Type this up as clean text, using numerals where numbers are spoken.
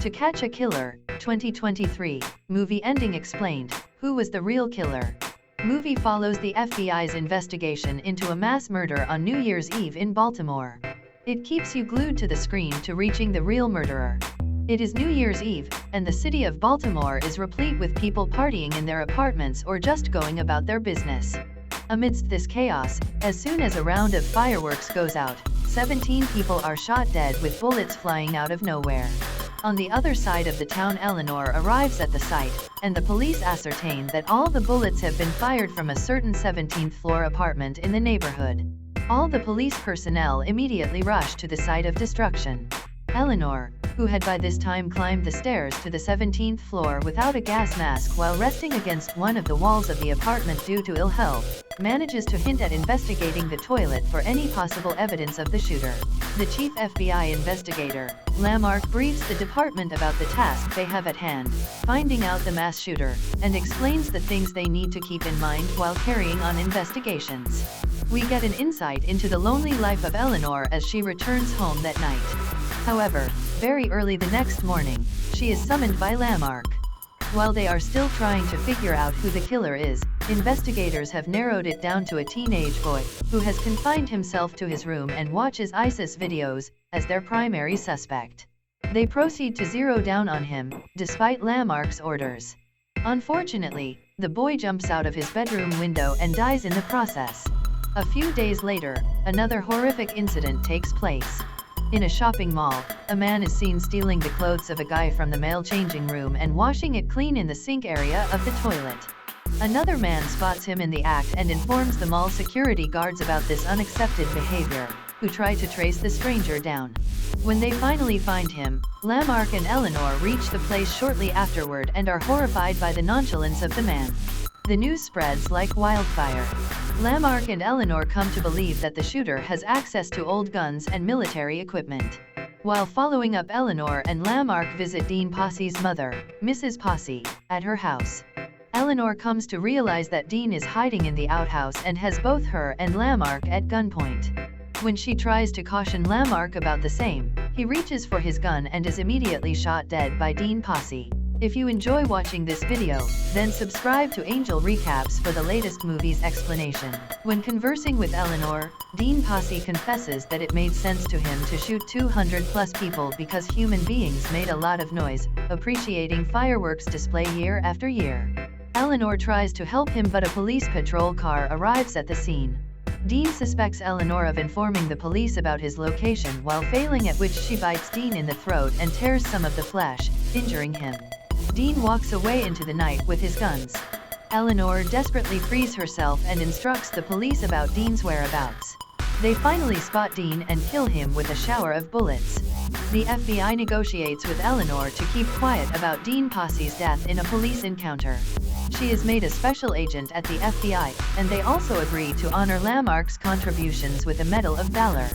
To Catch a Killer, 2023, movie ending explained. Who was the real killer? Movie follows the FBI's investigation into a mass murder on New Year's Eve in Baltimore. It keeps you glued to the screen to reaching the real murderer. It is New Year's Eve, and the city of Baltimore is replete with people partying in their apartments or just going about their business. Amidst this chaos, as soon as a round of fireworks goes out, 17 people are shot dead with bullets flying out of nowhere. On the other side of the town, Eleanor arrives at the site, and the police ascertain that all the bullets have been fired from a certain 17th floor apartment in the neighborhood. All the police personnel immediately rush to the site of destruction. Eleanor, who had by this time climbed the stairs to the 17th floor without a gas mask while resting against one of the walls of the apartment due to ill health, manages to hint at investigating the toilet for any possible evidence of the shooter. The chief FBI investigator, Lamarck, briefs the department about the task they have at hand, finding out the mass shooter, and explains the things they need to keep in mind while carrying on investigations. We get an insight into the lonely life of Eleanor as she returns home that night. However, very early the next morning, she is summoned by Lamarck. While they are still trying to figure out who the killer is, investigators have narrowed it down to a teenage boy, who has confined himself to his room and watches ISIS videos, as their primary suspect. They proceed to zero down on him, despite Lamarck's orders. Unfortunately, the boy jumps out of his bedroom window and dies in the process. A few days later, another horrific incident takes place. In a shopping mall, a man is seen stealing the clothes of a guy from the male changing room and washing it clean in the sink area of the toilet. Another man spots him in the act and informs the mall security guards about this unaccepted behavior, who try to trace the stranger down. When they finally find him, Lamarck and Eleanor reach the place shortly afterward and are horrified by the nonchalance of the man. The news spreads like wildfire. Lamarck and Eleanor come to believe that the shooter has access to old guns and military equipment. While following up, Eleanor and Lamarck visit Dean Posse's mother, Mrs. Posse, at her house. Eleanor comes to realize that Dean is hiding in the outhouse and has both her and Lamarck at gunpoint. When she tries to caution Lamarck about the same, he reaches for his gun and is immediately shot dead by Dean Posse. If you enjoy watching this video, then subscribe to Angel Recaps for the latest movie's explanation. When conversing with Eleanor, Dean Posse confesses that it made sense to him to shoot 200+ people because human beings made a lot of noise, appreciating fireworks display year after year. Eleanor tries to help him, but a police patrol car arrives at the scene. Dean suspects Eleanor of informing the police about his location, while failing, at which she bites Dean in the throat and tears some of the flesh, injuring him. Dean walks away into the night with his guns. Eleanor desperately frees herself and instructs the police about Dean's whereabouts. They finally spot Dean and kill him with a shower of bullets. The FBI negotiates with Eleanor to keep quiet about Dean Posse's death in a police encounter. She is made a special agent at the FBI, and they also agree to honor Lamarck's contributions with a Medal of Valor.